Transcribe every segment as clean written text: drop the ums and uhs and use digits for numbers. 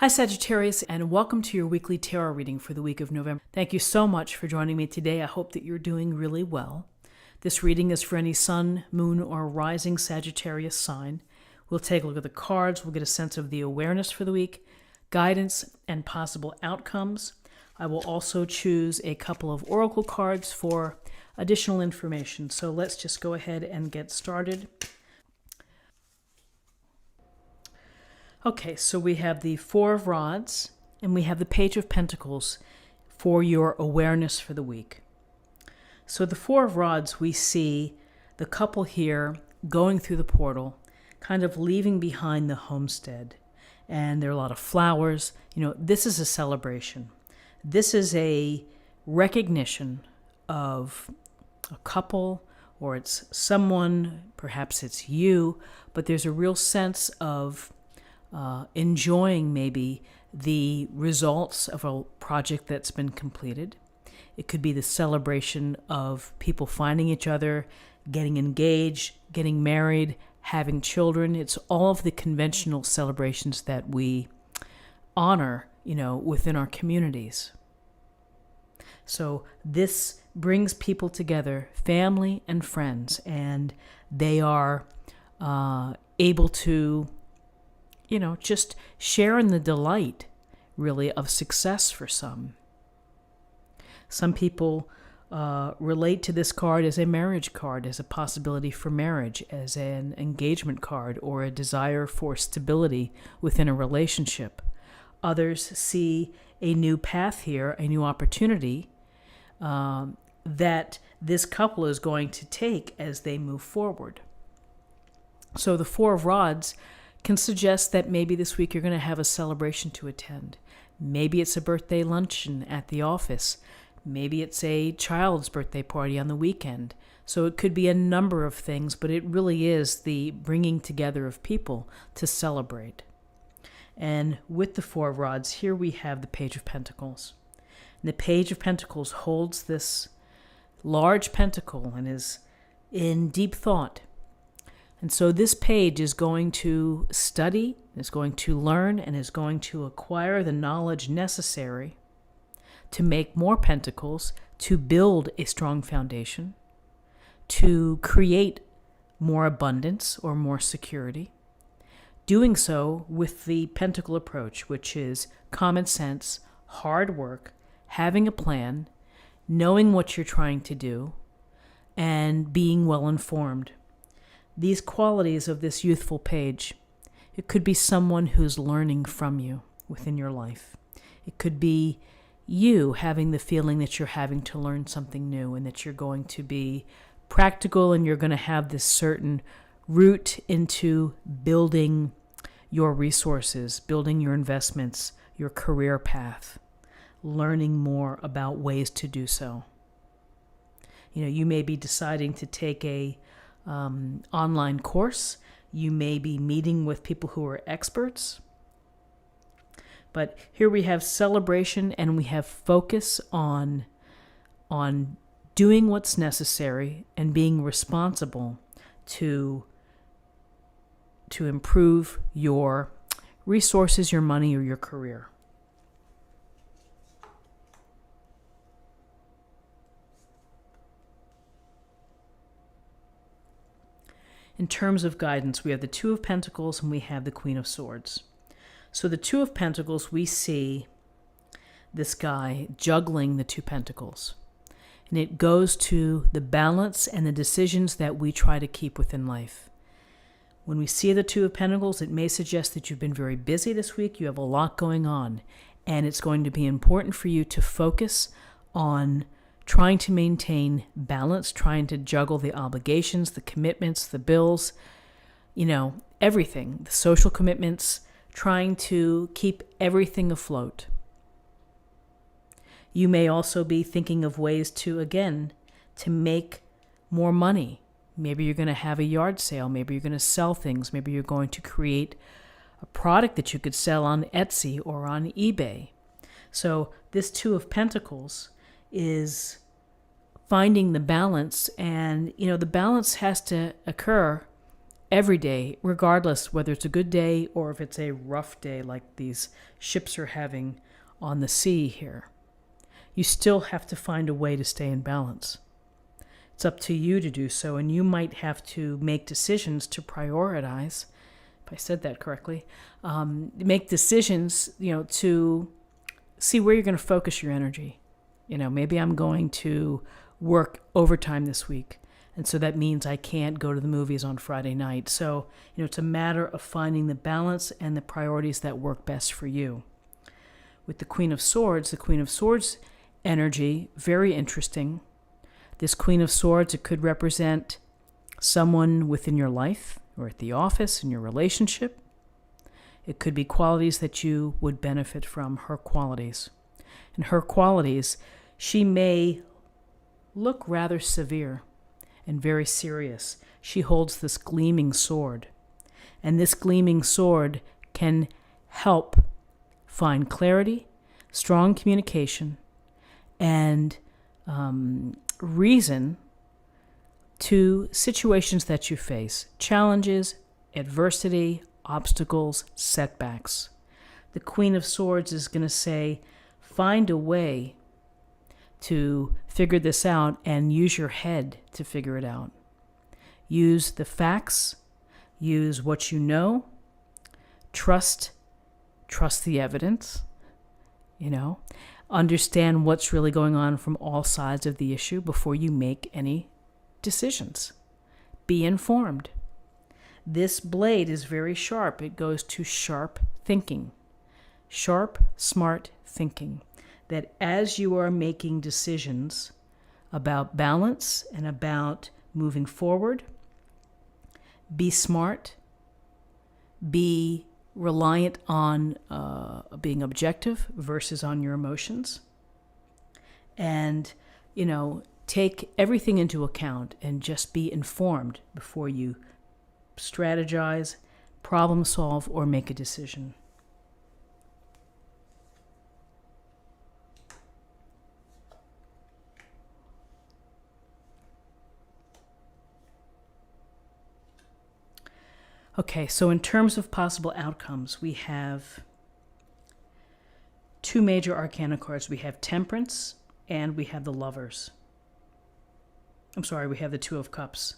Hi, Sagittarius, and welcome to your weekly tarot reading for the week of November. Thank you so much for joining me today. I hope that you're doing really well. This reading is for any sun, moon, or rising Sagittarius sign. We'll take a look at the cards. We'll get a sense of the awareness for the week, guidance, and possible outcomes. I will also choose a couple of oracle cards for additional information. So let's just go ahead and get started. Okay, so we have the Four of Rods and we have the Page of Pentacles for your awareness for the week. So the Four of Rods, we see the couple here going through the portal, kind of leaving behind the homestead. And there are a lot of flowers. You know, this is a celebration. This is a recognition of a couple, or it's someone, perhaps it's you, but there's a real sense of enjoying maybe the results of a project that's been completed. It could be the celebration of people finding each other, getting engaged, getting married, having children. It's all of the conventional celebrations that we honor, within our communities. So this brings people together, family and friends, and they are able to just share in the delight, really, of success for some. Some people relate to this card as a marriage card, as a possibility for marriage, as an engagement card, or a desire for stability within a relationship. Others see a new path here, a new opportunity that this couple is going to take as they move forward. So the Four of Rods can suggest that maybe this week you're going to have a celebration to attend. Maybe it's a birthday luncheon at the office. Maybe it's a child's birthday party on the weekend. So it could be a number of things, but it really is the bringing together of people to celebrate. And with the Four of Rods, here we have the Page of Pentacles. And the Page of Pentacles holds this large pentacle and is in deep thought. And so this page is going to study, is going to learn, and is going to acquire the knowledge necessary to make more pentacles, to build a strong foundation, to create more abundance or more security. Doing so with the pentacle approach, which is common sense, hard work, having a plan, knowing what you're trying to do, and being well informed. These qualities of this youthful page, it could be someone who's learning from you within your life. It could be you having the feeling that you're having to learn something new and that you're going to be practical and you're going to have this certain route into building your resources, building your investments, your career path, learning more about ways to do so. You may be deciding to take a online course. You may be meeting with people who are experts. But here we have celebration and we have focus on doing what's necessary and being responsible to improve your resources, your money, or your career. In terms of guidance, we have the Two of Pentacles and we have the Queen of Swords. So the Two of Pentacles, we see this guy juggling the two pentacles. And it goes to the balance and the decisions that we try to keep within life. When we see the Two of Pentacles, it may suggest that you've been very busy this week. You have a lot going on. And it's going to be important for you to focus on trying to maintain balance, trying to juggle the obligations, the commitments, the bills, everything, the social commitments, trying to keep everything afloat. You may also be thinking of ways to make more money. Maybe you're going to have a yard sale. Maybe you're going to sell things. Maybe you're going to create a product that you could sell on Etsy or on eBay. So this Two of Pentacles is finding the balance, and the balance has to occur every day, regardless whether it's a good day or if it's a rough day like these ships are having on the sea here. You still have to find a way to stay in balance. It's up to you to do so, and you might have to make decisions to prioritize, if I said that correctly, make decisions, to see where you're going to focus your energy. Maybe I'm going to work overtime this week, and so that means I can't go to the movies on Friday night. So, it's a matter of finding the balance and the priorities that work best for you. With the Queen of Swords energy, very interesting. This Queen of Swords, it could represent someone within your life or at the office in your relationship. It could be qualities that you would benefit from, her qualities. And her qualities, she may look rather severe and very serious. She holds this gleaming sword. And this gleaming sword can help find clarity, strong communication, and reason to situations that you face, challenges, adversity, obstacles, setbacks. The Queen of Swords is going to say, find a way to figure this out and use your head to figure it out. Use the facts, use what you know, trust the evidence, understand what's really going on from all sides of the issue before you make any decisions. Be informed. This blade is very sharp. It goes to sharp thinking. Sharp, smart thinking. That as you are making decisions about balance and about moving forward, be smart, be reliant on being objective versus on your emotions, and take everything into account and just be informed before you strategize, problem solve, or make a decision. Okay, so in terms of possible outcomes, we have two major arcana cards. We have Temperance and we have the Lovers. We have the Two of Cups.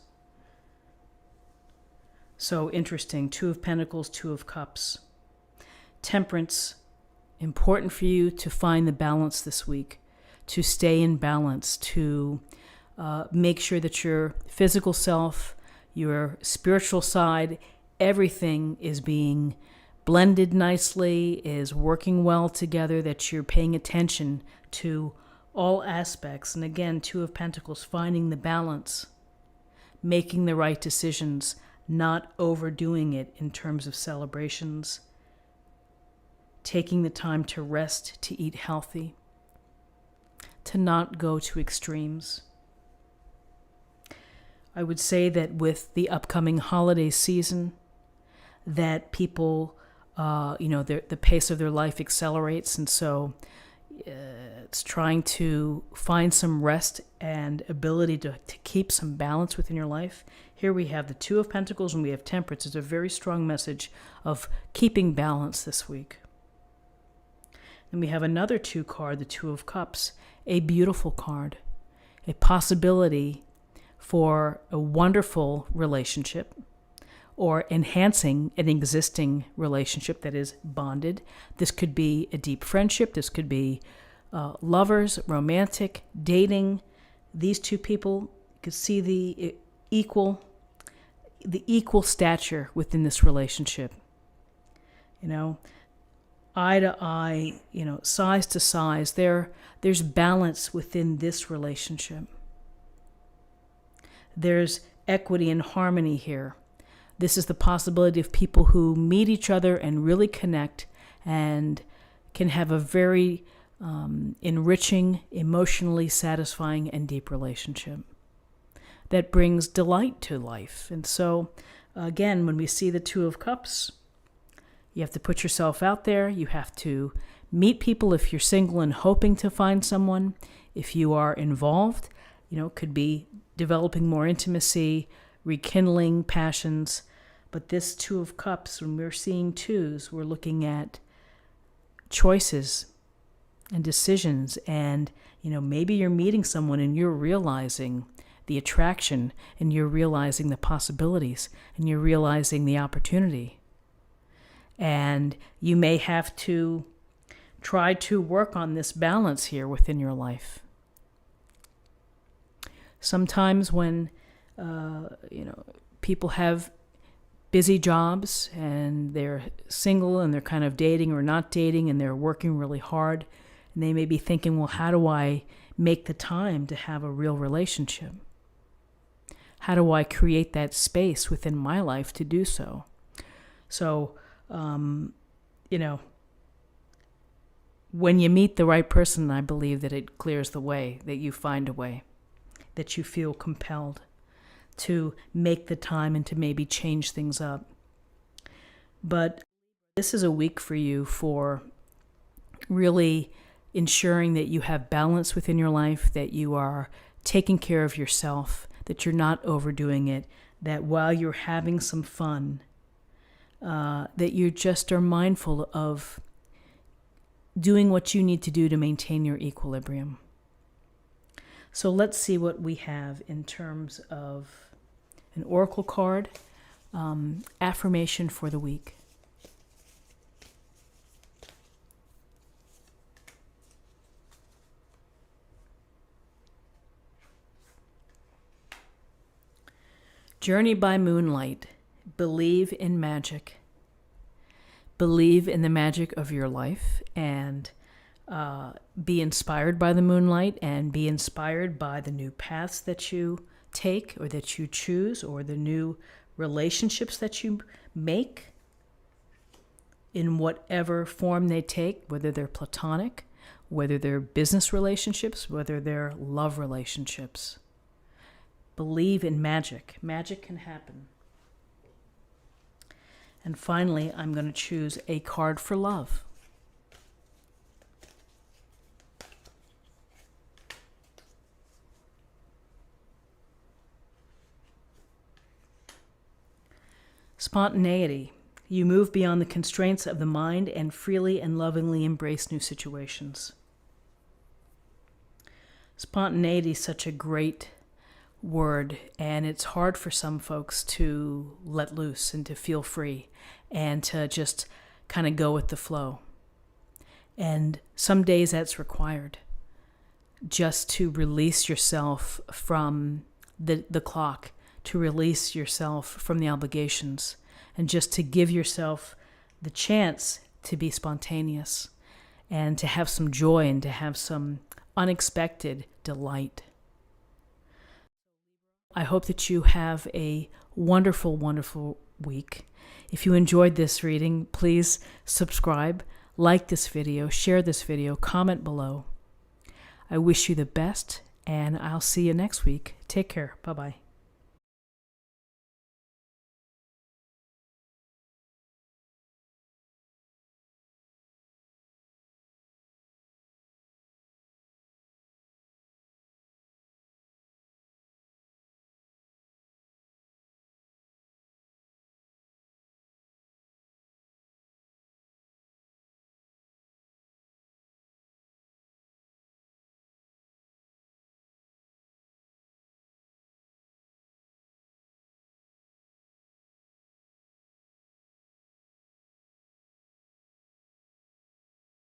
So interesting. Two of Pentacles, Two of Cups. Temperance, important for you to find the balance this week, to stay in balance, to make sure that your physical self, your spiritual side, everything is being blended nicely, is working well together, that you're paying attention to all aspects. And again, Two of Pentacles, finding the balance, making the right decisions, not overdoing it in terms of celebrations, taking the time to rest, to eat healthy, to not go to extremes. I would say that with the upcoming holiday season, that people, the pace of their life accelerates, and so it's trying to find some rest and ability to keep some balance within your life. Here we have the Two of Pentacles and we have Temperance. It's a very strong message of keeping balance this week. And we have another two card, the Two of Cups, a beautiful card, a possibility for a wonderful relationship, or enhancing an existing relationship that is bonded. This could be a deep friendship. This could be lovers, romantic, dating. These two people could see the equal stature within this relationship. Eye to eye, size to size. There's balance within this relationship. There's equity and harmony here. This is the possibility of people who meet each other and really connect and can have a very enriching, emotionally satisfying, and deep relationship that brings delight to life. And so, again, when we see the Two of Cups, you have to put yourself out there. You have to meet people if you're single and hoping to find someone. If you are involved, it could be developing more intimacy, rekindling passions, But this Two of Cups, when we're seeing twos, we're looking at choices and decisions. And, maybe you're meeting someone and you're realizing the attraction, and you're realizing the possibilities, and you're realizing the opportunity. And you may have to try to work on this balance here within your life. Sometimes when, people have busy jobs and they're single and they're kind of dating or not dating and they're working really hard, and they may be thinking, well, how do I make the time to have a real relationship? How do I create that space within my life to do so? So, when you meet the right person, I believe that it clears the way, that you find a way, that you feel compelled to make the time and to maybe change things up. But this is a week for you for really ensuring that you have balance within your life, that you are taking care of yourself, that you're not overdoing it, that while you're having some fun, that you just are mindful of doing what you need to do to maintain your equilibrium. So let's see what we have in terms of an oracle card, affirmation for the week. Journey by moonlight. Believe in magic. Believe in the magic of your life, and be inspired by the moonlight, and be inspired by the new paths that you take or that you choose, or the new relationships that you make in whatever form they take, whether they're platonic, whether they're business relationships, whether they're love relationships. Believe in magic. Magic can happen. And finally, I'm going to choose a card for love. Spontaneity. You move beyond the constraints of the mind and freely and lovingly embrace new situations. Spontaneity is such a great word, and it's hard for some folks to let loose and to feel free and to just kind of go with the flow. And some days that's required, just to release yourself from the clock, to release yourself from the obligations, and just to give yourself the chance to be spontaneous and to have some joy and to have some unexpected delight. I hope that you have a wonderful, wonderful week. If you enjoyed this reading, please subscribe, like this video, share this video, comment below. I wish you the best, and I'll see you next week. Take care. Bye-bye.